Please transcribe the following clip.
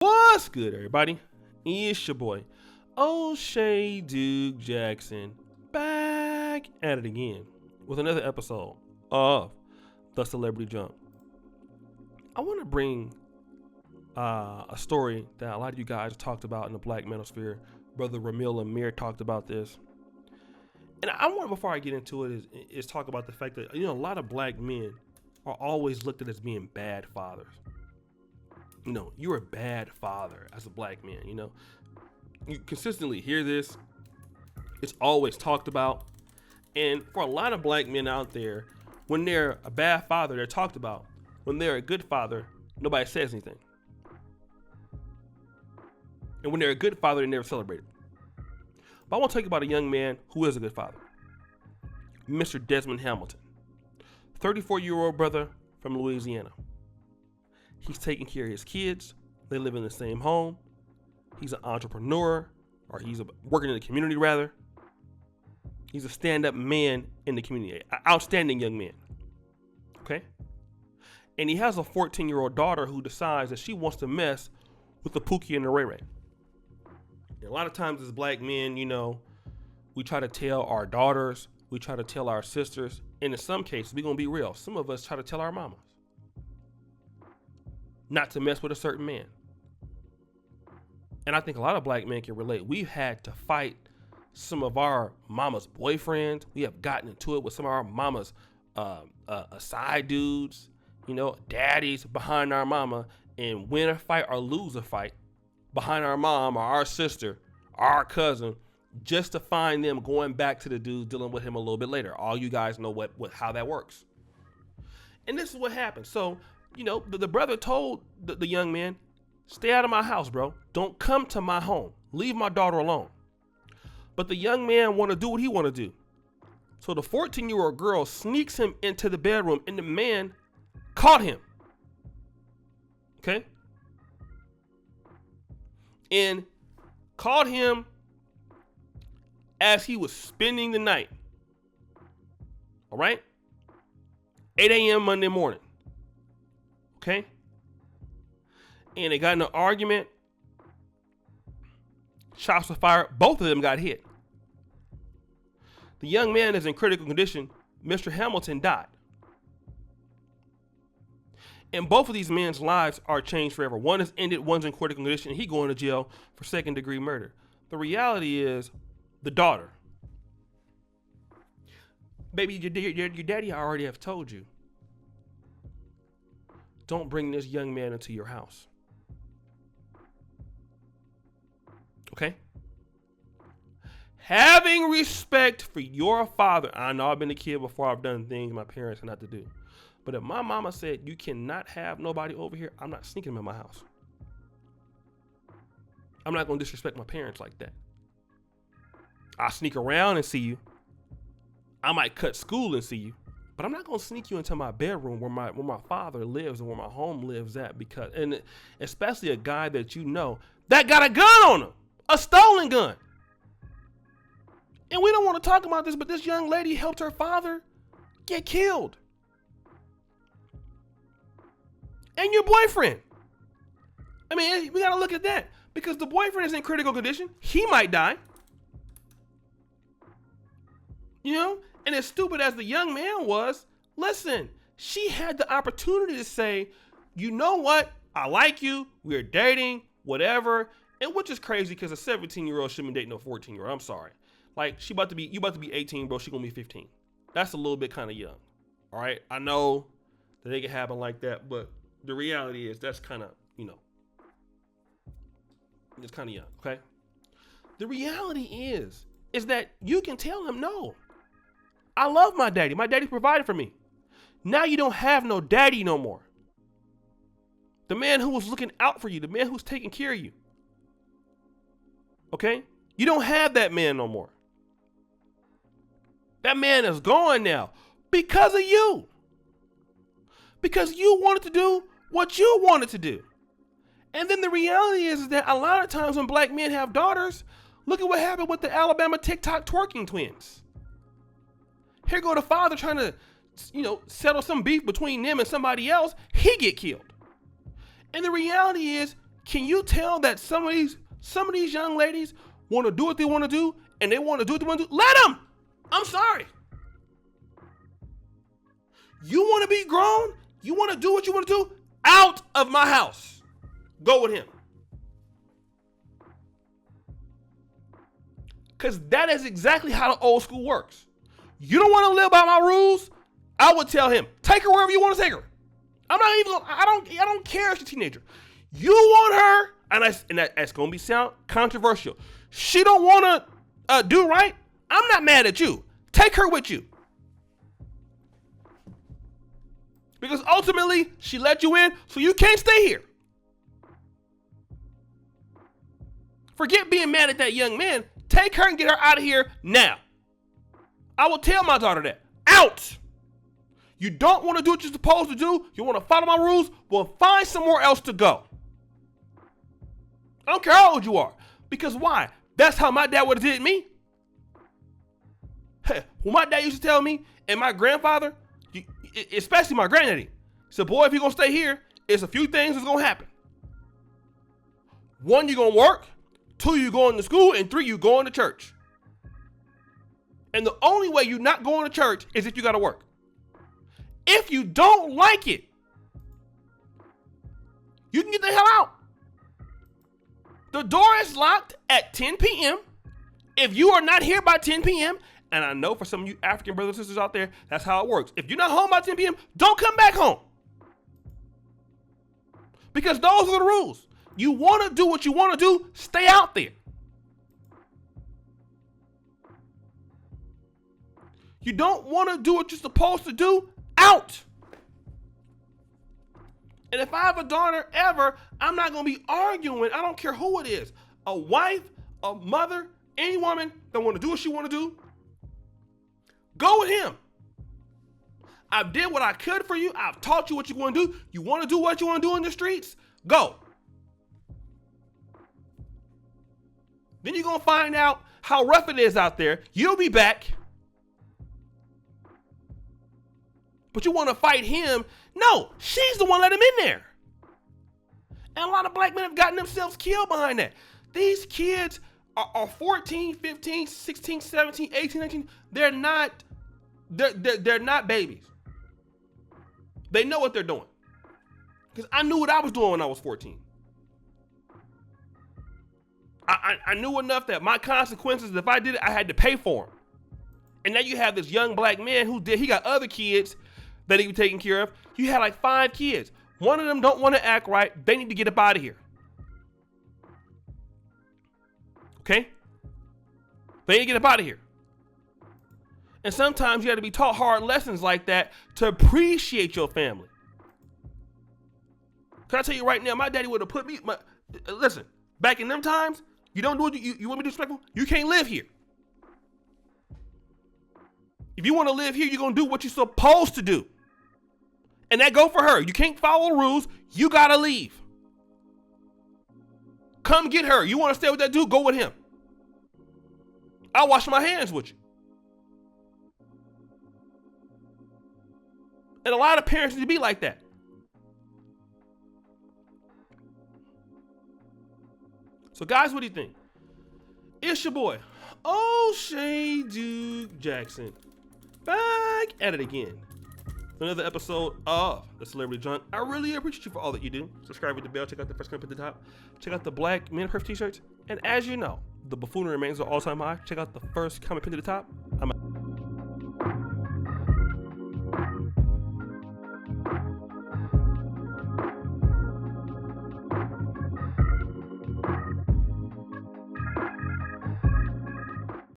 What's good, everybody? It's your boy, O'Shea Duke Jackson, back at it again with another episode of The Celebrity Jump. I want to bring a story that a lot of you guys talked about in the Black manosphere. Brother Ramil Amir talked about this. And I want, before I get into it, is talk about the fact that, a lot of black men are always looked at as being bad fathers. You're a bad father as a black man. You consistently hear this. It's always talked about. And for a lot of black men out there, when they're a bad father, they're talked about. When they're a good father, nobody says anything. And when they're a good father, they're never celebrated. But I want to talk about a young man who is a good father. Mr. Dezmon Hamilton. 34-year-old brother from Louisiana. He's taking care of his kids. They live in the same home. He's an entrepreneur, or he's working in the community rather. He's a stand-up man in the community, an outstanding young man. Okay? And he has a 14-year-old daughter who decides that she wants to mess with the POOKIE and the Ray Ray. And a lot of times as black men, we try to tell our daughters, we try to tell our sisters, and in some cases, we're going to be real, some of us try to tell our mamas not to mess with a certain man. And I think a lot of black men can relate. We've had to fight some of our mama's boyfriends. We have gotten into it with some of our mama's side dudes, daddies behind our mama, and win a fight or lose a fight behind our mom or our sister or our cousin, just to find them going back to the dudes dealing with him a little bit later. All you guys know how that works. And this is what happened. So, the brother told the young man, stay out of my house, bro. Don't come to my home. Leave my daughter alone. But the young man want to do what he want to do. So the 14-year-old girl sneaks him into the bedroom, and the man caught him. Okay? And caught him as he was spending the night. All right? 8 a.m. Monday morning. Okay? And they got in an argument. Shots were fired. Both of them got hit. The young man is in critical condition. Mr. Hamilton died. And both of these men's lives are changed forever. One is ended, one's in critical condition, and he going to jail for second-degree murder. The reality is, the daughter. Baby, your daddy already have told you. Don't bring this young man into your house. Okay? Having respect for your father. I know I've been a kid before. I've done things my parents not to do. But if my mama said you cannot have nobody over here, I'm not sneaking them in my house. I'm not going to disrespect my parents like that. I'll sneak around and see you. I might cut school and see you. But I'm not going to sneak you into my bedroom where my father lives and where my home lives at, because, and especially a guy that that got a gun on him, a stolen gun. And we don't want to talk about this, but this young lady helped her father get killed. And your boyfriend. I mean, we got to look at that, because the boyfriend is in critical condition. He might die. And as stupid as the young man was, listen, she had the opportunity to say, you know what? I like you. We're dating, whatever. And which is crazy, because a 17-year-old shouldn't be dating a 14-year-old. I'm sorry. Like, you about to be 18, bro. She gonna be 15. That's a little bit kind of young. All right. I know that it can happen like that, but the reality is that's kind of, it's kind of young. Okay. The reality is that you can tell him no. I love my daddy. My daddy provided for me. Now you don't have no daddy no more. The man who was looking out for you, the man who's taking care of you. Okay? You don't have that man no more. That man is gone now because of you. Because you wanted to do what you wanted to do. And then the reality is that a lot of times when black men have daughters, look at what happened with the Alabama TikTok twerking twins. Here go the father trying to, settle some beef between them and somebody else. He get killed. And the reality is, Can you tell that some of these young ladies want to do what they want to do, and they want to do what they want to do? Let them. I'm sorry. You want to be grown? You want to do what you want to do? Out of my house. Go with him. Because that is exactly how the old school works. You don't want to live by my rules? I would tell him, take her wherever you want to take her. I don't care if she's a teenager. You want her, and that's going to sound controversial. She don't want to do right? I'm not mad at you. Take her with you. Because ultimately, she let you in, so you can't stay here. Forget being mad at that young man. Take her and get her out of here now. I will tell my daughter that. Out! You don't want to do what you're supposed to do. You want to follow my rules? Well, find somewhere else to go. I don't care how old you are. Because why? That's how my dad would have did me. Hey, well, my dad used to tell me, and my grandfather, especially my granddaddy, said, boy, if you're going to stay here, it's a few things that's going to happen. 1, you're going to work. 2, you're going to school. And 3, you're going to church. And the only way you're not going to church is if you got to work. If you don't like it, you can get the hell out. The door is locked at 10 p.m. If you are not here by 10 p.m., and I know for some of you African brothers and sisters out there, that's how it works. If you're not home by 10 p.m., don't come back home. Because those are the rules. You want to do what you want to do, stay out there. You don't want to do what you're supposed to do, out. And if I have a daughter ever, I'm not going to be arguing. I don't care who it is. A wife, a mother, any woman that want to do what she want to do, go with him. I did what I could for you. I've taught you what you want to do. You want to do what you want to do in the streets? Go. Then you're going to find out how rough it is out there. You'll be back. But you want to fight him? No, she's the one let him in there. And a lot of black men have gotten themselves killed behind that. These kids are 14, 15, 16, 17, 18, 19. They're not babies. They know what they're doing. Because I knew what I was doing when I was 14. I knew enough that my consequences, if I did it, I had to pay for them. And now you have this young black man he got other kids that he was taking care of. You had like 5 kids. One of them don't want to act right. They need to get up out of here. Okay? They need to get up out of here. And sometimes you have to be taught hard lessons like that to appreciate your family. Can I tell you right now, my daddy would have put me, listen, back in them times, you don't do it, you want me to be disrespectful? You can't live here. If you want to live here, you're going to do what you're supposed to do. And that go for her. You can't follow the rules. You got to leave. Come get her. You want to stay with that dude? Go with him. I'll wash my hands with you. And a lot of parents need to be like that. So guys, what do you think? It's your boy, O'Shea Duke Jackson, back at it again. Another episode of The Celebrity Junk. I really appreciate you for all that you do. Subscribe with the bell. Check out the first comment at the top. Check out the black Men Perfect t-shirts. And as you know, the buffoonery remains an all-time high. Check out the first comment pinned to the top.